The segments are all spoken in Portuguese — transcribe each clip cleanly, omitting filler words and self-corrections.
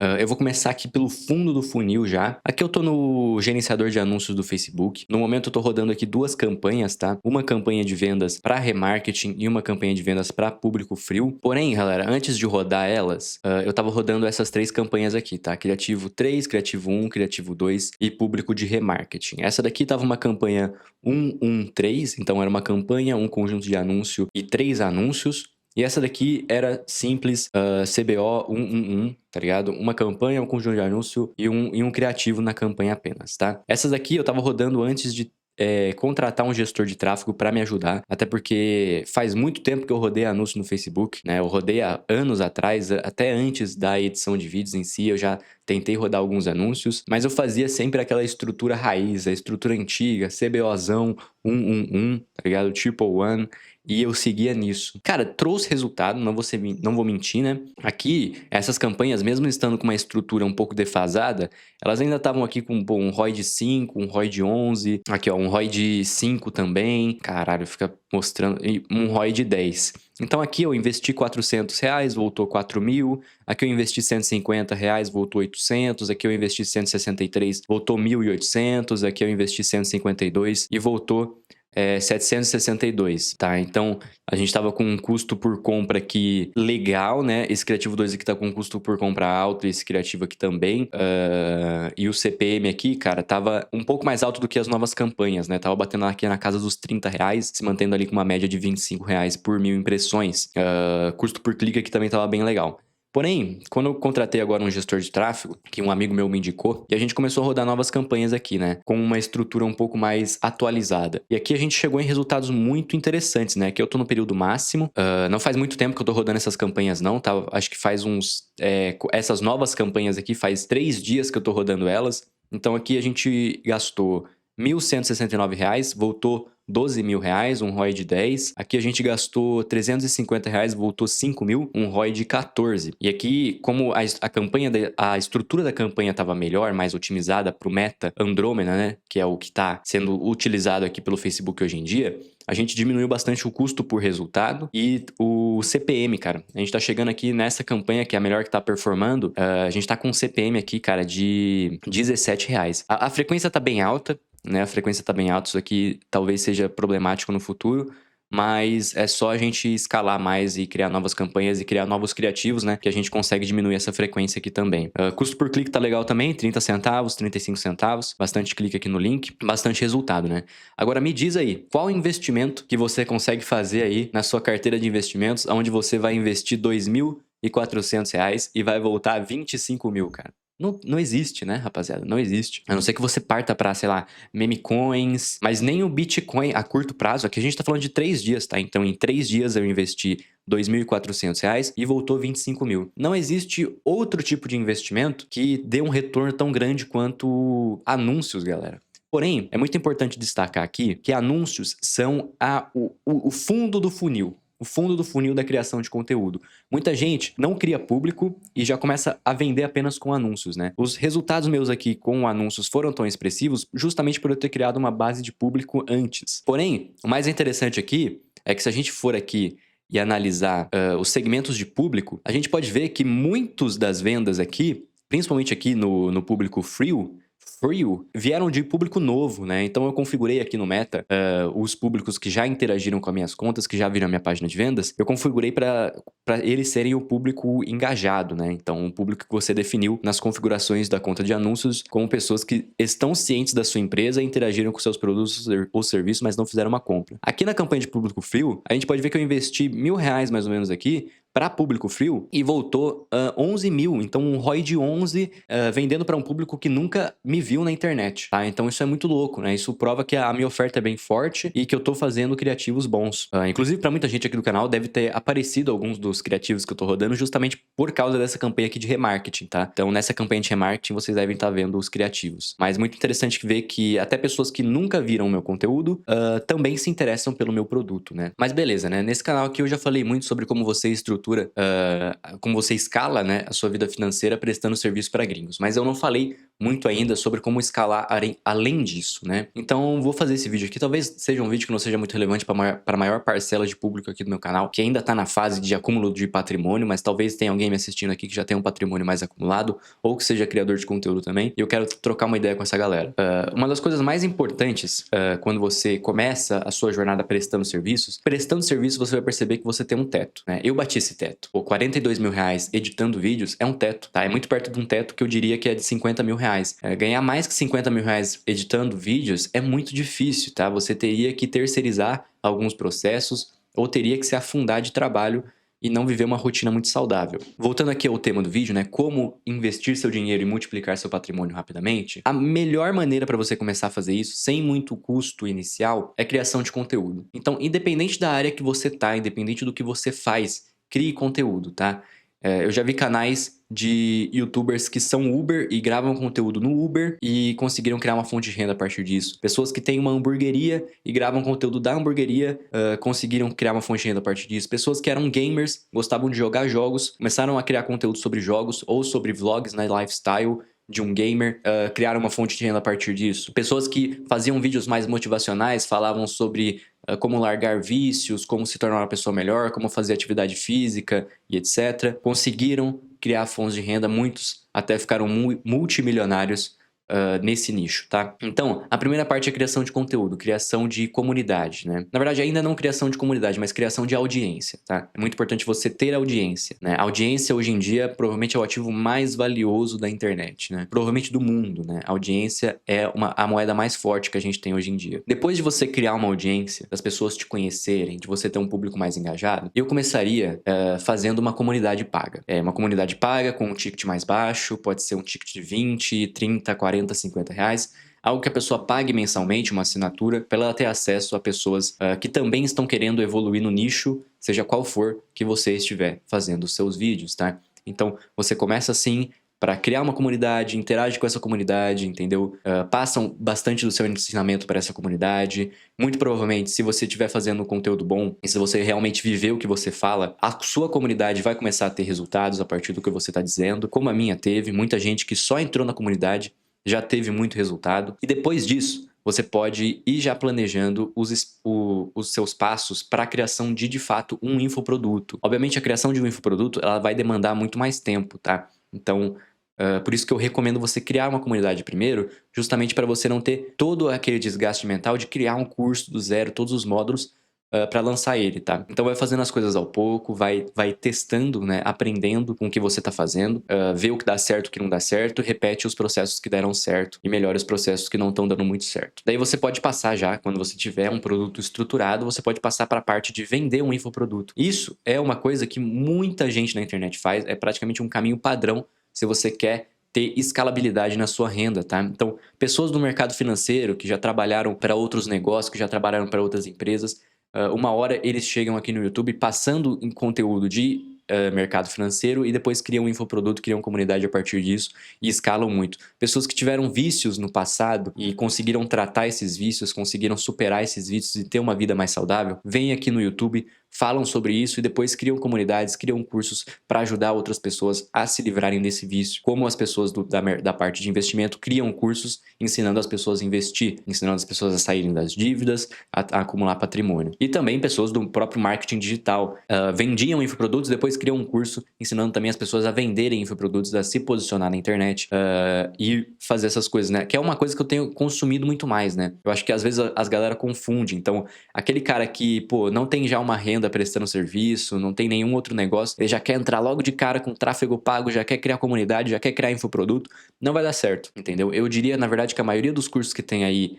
Eu vou começar aqui pelo fundo do funil já. Aqui eu tô no gerenciador de anúncios do Facebook. No momento eu tô rodando aqui duas campanhas, tá? Uma campanha de vendas para remarketing e uma campanha de vendas para público frio. Porém, galera, antes de rodar elas, eu tava rodando essas três campanhas aqui, tá? Criativo 3, Criativo 1, Criativo 2 e público de remarketing. Essa daqui tava uma campanha 113, então era uma campanha, um conjunto de anúncio e 3 anúncios. E essa daqui era simples, CBO 111, tá ligado? Uma campanha, um conjunto de anúncio e um criativo na campanha apenas, tá? Essas daqui eu tava rodando antes de contratar um gestor de tráfego para me ajudar, até porque faz muito tempo que eu rodei anúncio no Facebook, né? Eu rodei há anos atrás, até antes da edição de vídeos em si, eu já tentei rodar alguns anúncios, mas eu fazia sempre aquela estrutura raiz, a estrutura antiga, CBOzão 111, tá ligado? Triple One. E eu seguia nisso. Cara, trouxe resultado, não vou mentir, né? Aqui, essas campanhas, mesmo estando com uma estrutura um pouco defasada, elas ainda estavam aqui com um ROI de 5, um ROI de 11. Aqui, ó, um ROI de 5 também. Caralho, fica mostrando. E um ROI de 10. Então aqui eu investi R$400, voltou 4 mil. Aqui eu investi R$150, voltou 800. Aqui eu investi 163, voltou 1.800. Aqui eu investi 152 e voltou 762, tá? Então, a gente tava com um custo por compra aqui legal, né? Esse Criativo 2 aqui tá com um custo por compra alto, esse Criativo aqui também. E o CPM aqui, cara, tava um pouco mais alto do que as novas campanhas, né? Tava batendo aqui na casa dos R$30, se mantendo ali com uma média de R$25 por 1.000 impressões. Custo por clique aqui também tava bem legal. Porém, quando eu contratei agora um gestor de tráfego, que um amigo meu me indicou, e a gente começou a rodar novas campanhas aqui, né? Com uma estrutura um pouco mais atualizada. E aqui a gente chegou em resultados muito interessantes, né? Que eu tô no período máximo. Não faz muito tempo que eu tô rodando essas campanhas, não, tá? Acho que faz essas novas campanhas aqui, faz 3 dias que eu tô rodando elas. Então aqui a gente gastou R$1.169, voltou R$12.000, um ROI de 10. Aqui a gente gastou R$350, voltou 5 mil, um ROI de 14. E aqui, como a estrutura da campanha estava melhor, mais otimizada para o Meta Andromeda, né? Que é o que está sendo utilizado aqui pelo Facebook hoje em dia, a gente diminuiu bastante o custo por resultado e o CPM, cara. A gente tá chegando aqui nessa campanha, que é a melhor que tá performando, a gente tá com um CPM aqui, cara, de R$17. A frequência tá bem alta, né? A frequência tá bem alta, isso aqui talvez seja problemático no futuro, mas é só a gente escalar mais e criar novas campanhas e criar novos criativos, né? Que a gente consegue diminuir essa frequência aqui também. Custo por clique tá legal também, 30 centavos, 35 centavos. Bastante clique aqui no link, bastante resultado, né? Agora me diz aí, qual investimento que você consegue fazer aí na sua carteira de investimentos, onde você vai investir R$2.400 e vai voltar 25 mil, cara? Não existe, né, rapaziada? Não existe. A não ser que você parta pra, sei lá, meme coins, mas nem o Bitcoin a curto prazo. Aqui a gente tá falando de 3 dias, tá? Então, em 3 dias eu investi R$2.400 e voltou 25 mil. Não existe outro tipo de investimento que dê um retorno tão grande quanto anúncios, galera. Porém, é muito importante destacar aqui que anúncios são o fundo do funil. O fundo do funil da criação de conteúdo. Muita gente não cria público e já começa a vender apenas com anúncios, né? Os resultados meus aqui com anúncios foram tão expressivos justamente por eu ter criado uma base de público antes. Porém, o mais interessante aqui é que se a gente for aqui e analisar os segmentos de público, a gente pode ver que muitos das vendas aqui, principalmente aqui no público frio, vieram de público novo, né? Então eu configurei aqui no Meta os públicos que já interagiram com as minhas contas, que já viram a minha página de vendas, eu configurei para eles serem o público engajado, né? Então o público que você definiu nas configurações da conta de anúncios como pessoas que estão cientes da sua empresa e interagiram com seus produtos ou serviços, mas não fizeram uma compra. Aqui na campanha de público frio, a gente pode ver que eu investi R$1.000 mais ou menos aqui para público frio e voltou 11 mil, então um ROI de 11 vendendo para um público que nunca me viu na internet, tá? Então isso é muito louco, né? Isso prova que a minha oferta é bem forte e que eu tô fazendo criativos bons. Inclusive para muita gente aqui do canal deve ter aparecido alguns dos criativos que eu tô rodando justamente por causa dessa campanha aqui de remarketing, tá? Então nessa campanha de remarketing vocês devem estar vendo os criativos. Mas muito interessante ver que até pessoas que nunca viram o meu conteúdo também se interessam pelo meu produto, né? Mas beleza, né? Nesse canal aqui eu já falei muito sobre como você estrutura, como você escala, né, a sua vida financeira prestando serviço para gringos. Mas eu não falei muito ainda sobre como escalar além disso, né? Então, vou fazer esse vídeo aqui. Talvez seja um vídeo que não seja muito relevante para a maior parcela de público aqui do meu canal, que ainda tá na fase de acúmulo de patrimônio, mas talvez tenha alguém me assistindo aqui que já tenha um patrimônio mais acumulado, ou que seja criador de conteúdo também, e eu quero trocar uma ideia com essa galera. Uma das coisas mais importantes quando você começa a sua jornada prestando serviços você vai perceber que você tem um teto, né? Eu bati esse teto. Pô, 42 mil reais editando vídeos é um teto, tá? É muito perto de um teto que eu diria que é de 50 mil reais. Ganhar mais que 50 mil reais editando vídeos é muito difícil, tá? Você teria que terceirizar alguns processos ou teria que se afundar de trabalho e não viver uma rotina muito saudável. Voltando aqui ao tema do vídeo, né? Como investir seu dinheiro e multiplicar seu patrimônio rapidamente. A melhor maneira para você começar a fazer isso, sem muito custo inicial, é criação de conteúdo. Então, independente da área que você tá, independente do que você faz, crie conteúdo, tá? Eu já vi canais de youtubers que são Uber e gravam conteúdo no Uber e conseguiram criar uma fonte de renda a partir disso. Pessoas que têm uma hamburgueria e gravam conteúdo da hamburgueria conseguiram criar uma fonte de renda a partir disso. Pessoas que eram gamers, gostavam de jogar jogos, começaram a criar conteúdo sobre jogos ou sobre vlogs, né, lifestyle de um gamer, criaram uma fonte de renda a partir disso. Pessoas que faziam vídeos mais motivacionais, falavam sobre como largar vícios, como se tornar uma pessoa melhor, como fazer atividade física e etc. Conseguiram criar fontes de renda, muitos até ficaram multimilionários nesse nicho, tá? Então, a primeira parte é a criação de conteúdo, criação de comunidade, né? Na verdade, ainda não criação de comunidade, mas criação de audiência, tá? É muito importante você ter audiência, né? A audiência, hoje em dia, provavelmente é o ativo mais valioso da internet, né? Provavelmente do mundo, né? A audiência é a moeda mais forte que a gente tem hoje em dia. Depois de você criar uma audiência, das pessoas te conhecerem, de você ter um público mais engajado, eu começaria fazendo uma comunidade paga. Uma comunidade paga com um ticket mais baixo, pode ser um ticket de 20, 30, 40, 50 reais, algo que a pessoa pague mensalmente, uma assinatura, para ela ter acesso a pessoas que também estão querendo evoluir no nicho, seja qual for que você estiver fazendo os seus vídeos, tá? Então, você começa assim para criar uma comunidade, interage com essa comunidade, entendeu? Passam bastante do seu ensinamento para essa comunidade. Muito provavelmente, se você estiver fazendo um conteúdo bom e se você realmente viver o que você fala, a sua comunidade vai começar a ter resultados a partir do que você está dizendo, como a minha teve. Muita gente que só entrou na comunidade já teve muito resultado. E depois disso, você pode ir já planejando os seus passos para a criação de fato, um infoproduto. Obviamente, a criação de um infoproduto, ela vai demandar muito mais tempo, tá? Então, por isso que eu recomendo você criar uma comunidade primeiro, justamente para você não ter todo aquele desgaste mental de criar um curso do zero, todos os módulos, para lançar ele, tá? Então vai fazendo as coisas ao pouco, vai testando, né? Aprendendo com o que você tá fazendo, vê o que dá certo, o que não dá certo, repete os processos que deram certo e melhora os processos que não estão dando muito certo. Daí você pode passar já, quando você tiver um produto estruturado, você pode passar para a parte de vender um infoproduto. Isso é uma coisa que muita gente na internet faz, é praticamente um caminho padrão se você quer ter escalabilidade na sua renda, tá? Então, pessoas do mercado financeiro que já trabalharam para outros negócios, que já trabalharam para outras empresas, uma hora eles chegam aqui no YouTube passando em conteúdo de mercado financeiro e depois criam um infoproduto, criam comunidade a partir disso e escalam muito. Pessoas que tiveram vícios no passado e conseguiram tratar esses vícios, conseguiram superar esses vícios e ter uma vida mais saudável, vêm aqui no YouTube, falam sobre isso e depois criam comunidades, criam cursos para ajudar outras pessoas a se livrarem desse vício. Como as pessoas da parte de investimento criam cursos ensinando as pessoas a investir, ensinando as pessoas a saírem das dívidas, a acumular patrimônio. E também pessoas do próprio marketing digital vendiam infoprodutos, depois criam um curso ensinando também as pessoas a venderem infoprodutos, a se posicionar na internet e fazer essas coisas, né? Que é uma coisa que eu tenho consumido muito mais, né? Eu acho que às vezes as galera confundem. Então, aquele cara que, pô, não tem já uma renda prestando serviço, não tem nenhum outro negócio, ele já quer entrar logo de cara com tráfego pago, já quer criar comunidade, já quer criar infoproduto, não vai dar certo, entendeu? Eu diria, na verdade, que a maioria dos cursos que tem aí,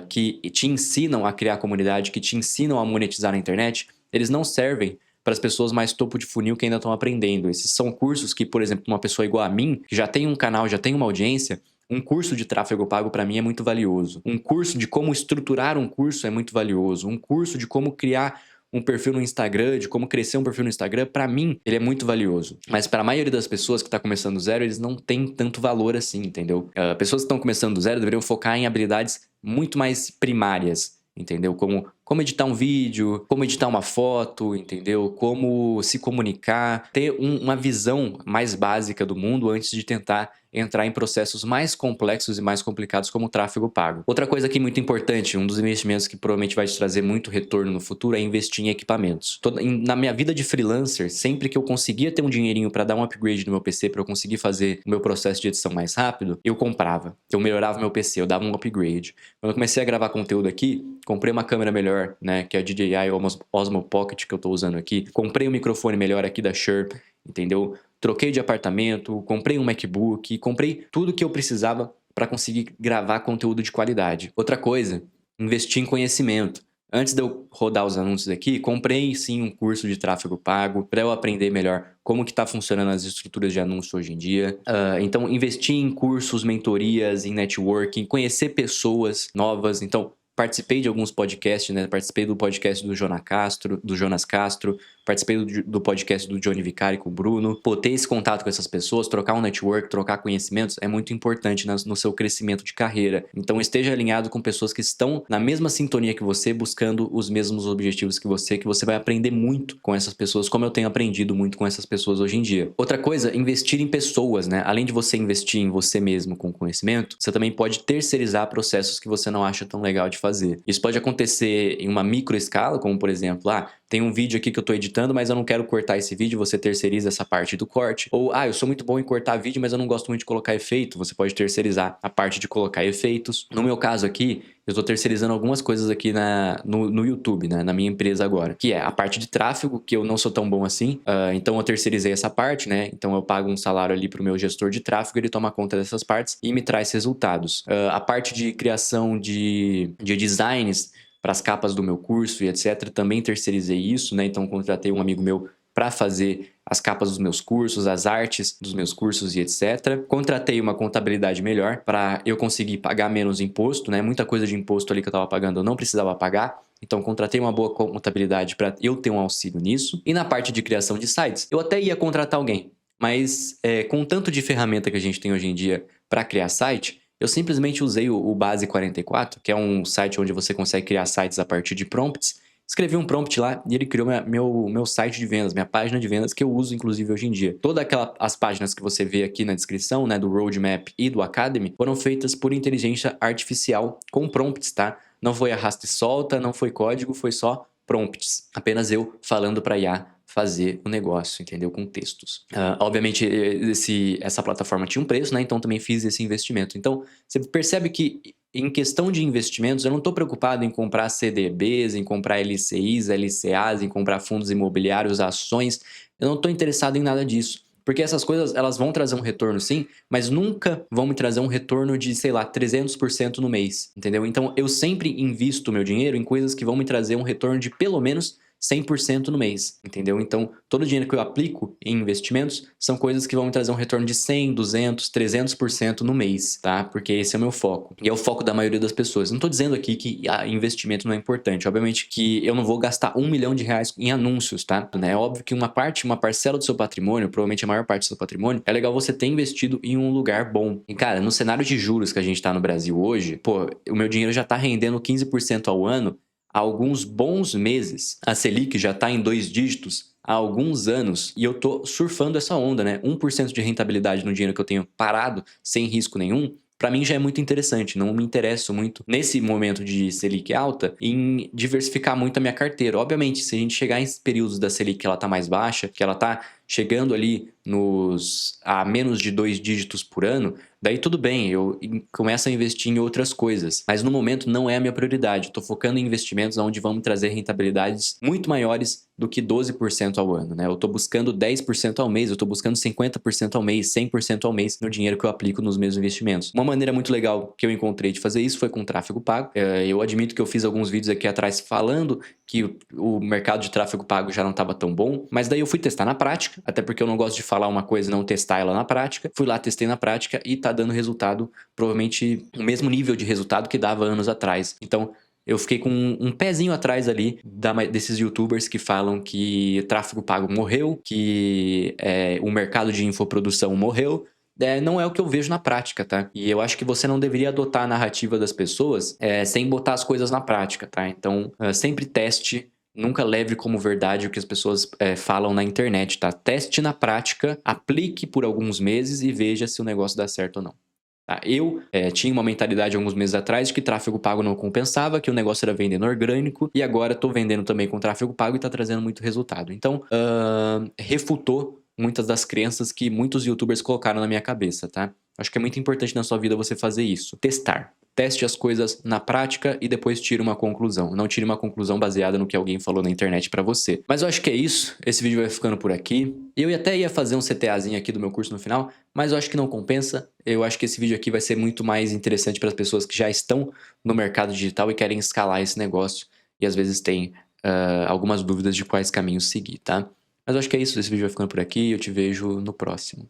que te ensinam a criar comunidade, que te ensinam a monetizar na internet, eles não servem para as pessoas mais topo de funil que ainda estão aprendendo. Esses são cursos que, por exemplo, uma pessoa igual a mim, que já tem um canal, já tem uma audiência, um curso de tráfego pago para mim é muito valioso. Um curso de como estruturar um curso é muito valioso. Um curso de como criar um perfil no Instagram, de como crescer um perfil no Instagram, para mim, ele é muito valioso. Mas para a maioria das pessoas que está começando do zero, eles não têm tanto valor assim, entendeu? Pessoas que estão começando do zero deveriam focar em habilidades muito mais primárias, entendeu? Como como editar um vídeo, como editar uma foto, entendeu? Como se comunicar, ter uma visão mais básica do mundo antes de tentar entrar em processos mais complexos e mais complicados como o tráfego pago. Outra coisa aqui muito importante, um dos investimentos que provavelmente vai te trazer muito retorno no futuro é investir em equipamentos. Na minha vida de freelancer, sempre que eu conseguia ter um dinheirinho para dar um upgrade no meu PC, para eu conseguir fazer o meu processo de edição mais rápido, eu comprava. Eu melhorava meu PC, eu dava um upgrade. Quando eu comecei a gravar conteúdo aqui, comprei uma câmera melhor, né, que é a DJI Osmo Pocket que eu tô usando aqui. Comprei um microfone melhor aqui da Shure, entendeu? Troquei de apartamento, comprei um MacBook, comprei tudo que eu precisava para conseguir gravar conteúdo de qualidade. Outra coisa, investir em conhecimento. Antes de eu rodar os anúncios aqui, comprei sim um curso de tráfego pago para eu aprender melhor como que está funcionando as estruturas de anúncio hoje em dia. Então, investir em cursos, mentorias, em networking, conhecer pessoas novas. Então, participei de alguns podcasts, né? Participei do podcast do Jonas Castro, participei do podcast do Johnny Vicari com o Bruno. Pô, ter esse contato com essas pessoas, trocar um network, trocar conhecimentos é muito importante no seu crescimento de carreira. Então esteja alinhado com pessoas que estão na mesma sintonia que você, buscando os mesmos objetivos que você vai aprender muito com essas pessoas, como eu tenho aprendido muito com essas pessoas hoje em dia. Outra coisa, investir em pessoas, né? Além de você investir em você mesmo com conhecimento, você também pode terceirizar processos que você não acha tão legal de fazer. Isso pode acontecer em uma micro escala, como por exemplo, tem um vídeo aqui que eu tô editando, mas eu não quero cortar esse vídeo, você terceiriza essa parte do corte. Ou, eu sou muito bom em cortar vídeo, mas eu não gosto muito de colocar efeito, você pode terceirizar a parte de colocar efeitos. No meu caso aqui, eu estou terceirizando algumas coisas aqui no YouTube, né, na minha empresa agora, que é a parte de tráfego, que eu não sou tão bom assim, então eu terceirizei essa parte, né, então eu pago um salário ali pro meu gestor de tráfego, ele toma conta dessas partes e me traz resultados. A parte de criação de designs para as capas do meu curso e etc, também terceirizei isso, né, então contratei um amigo meu para fazer as capas dos meus cursos, as artes dos meus cursos e etc. Contratei uma contabilidade melhor para eu conseguir pagar menos imposto, né? Muita coisa de imposto ali que eu estava pagando eu não precisava pagar. Então, contratei uma boa contabilidade para eu ter um auxílio nisso. E na parte de criação de sites, eu até ia contratar alguém. Mas com o tanto de ferramenta que a gente tem hoje em dia para criar site, eu simplesmente usei o Base 44, que é um site onde você consegue criar sites a partir de prompts. Escrevi um prompt lá e ele criou meu site de vendas, minha página de vendas que eu uso inclusive hoje em dia. Todas as páginas que você vê aqui na descrição, né, do Roadmap e do Academy, foram feitas por inteligência artificial com prompts, tá? Não foi arrasta e solta, não foi código, foi só prompts. Apenas eu falando para IA fazer o negócio, entendeu? Com textos. Obviamente, essa plataforma tinha um preço, né? Então também fiz esse investimento. Então, você percebe que em questão de investimentos, eu não estou preocupado em comprar CDBs, em comprar LCIs, LCAs, em comprar fundos imobiliários, ações. Eu não estou interessado em nada disso. Porque essas coisas, elas vão trazer um retorno sim, mas nunca vão me trazer um retorno de, sei lá, 300% no mês, entendeu? Então, eu sempre invisto meu dinheiro em coisas que vão me trazer um retorno de pelo menos 100% no mês, entendeu? Então, todo o dinheiro que eu aplico em investimentos são coisas que vão me trazer um retorno de 100, 200, 300% no mês, tá? Porque esse é o meu foco. E é o foco da maioria das pessoas. Não tô dizendo aqui que investimento não é importante. Obviamente que eu não vou gastar R$1 milhão em anúncios, tá? É óbvio que uma parcela do seu patrimônio, provavelmente a maior parte do seu patrimônio, é legal você ter investido em um lugar bom. E, cara, no cenário de juros que a gente tá no Brasil hoje, pô, o meu dinheiro já tá rendendo 15% ao ano há alguns bons meses. A Selic já está em 2 dígitos há alguns anos e eu tô surfando essa onda, né? 1% de rentabilidade no dinheiro que eu tenho parado, sem risco nenhum, para mim já é muito interessante. Não me interesso muito, nesse momento de Selic alta, em diversificar muito a minha carteira. Obviamente, se a gente chegar em períodos da Selic que ela tá mais baixa, que ela tá chegando ali a menos de 2 dígitos por ano, daí tudo bem, eu começo a investir em outras coisas. Mas no momento não é a minha prioridade. Estou focando em investimentos onde vão me trazer rentabilidades muito maiores do que 12% ao ano, né? Eu estou buscando 10% ao mês, eu estou buscando 50% ao mês, 100% ao mês no dinheiro que eu aplico nos meus investimentos. Uma maneira muito legal que eu encontrei de fazer isso foi com tráfego pago. Eu admito que eu fiz alguns vídeos aqui atrás falando que o mercado de tráfego pago já não estava tão bom, mas daí eu fui testar na prática, até porque eu não gosto de falar uma coisa e não testar ela na prática. Fui lá, testei na prática e tá dando resultado, provavelmente o mesmo nível de resultado que dava anos atrás. Então, eu fiquei com um pezinho atrás ali desses youtubers que falam que tráfego pago morreu, que o mercado de infoprodução morreu. não é o que eu vejo na prática, tá? E eu acho que você não deveria adotar a narrativa das pessoas sem botar as coisas na prática, tá? Então, sempre teste. Nunca leve como verdade o que as pessoas falam na internet, tá? Teste na prática, aplique por alguns meses e veja se o negócio dá certo ou não. Tá? Eu tinha uma mentalidade alguns meses atrás de que tráfego pago não compensava, que o negócio era vendendo orgânico, e agora estou vendendo também com tráfego pago e está trazendo muito resultado. Então, refutou muitas das crenças que muitos youtubers colocaram na minha cabeça, tá? Acho que é muito importante na sua vida você fazer isso. Testar. Teste as coisas na prática e depois tire uma conclusão. Não tire uma conclusão baseada no que alguém falou na internet pra você. Mas eu acho que é isso. Esse vídeo vai ficando por aqui. Eu até ia fazer um CTAzinho aqui do meu curso no final, mas eu acho que não compensa. Eu acho que esse vídeo aqui vai ser muito mais interessante para as pessoas que já estão no mercado digital e querem escalar esse negócio. E às vezes têm algumas dúvidas de quais caminhos seguir, tá? Mas eu acho que é isso. Esse vídeo vai ficando por aqui e eu te vejo no próximo.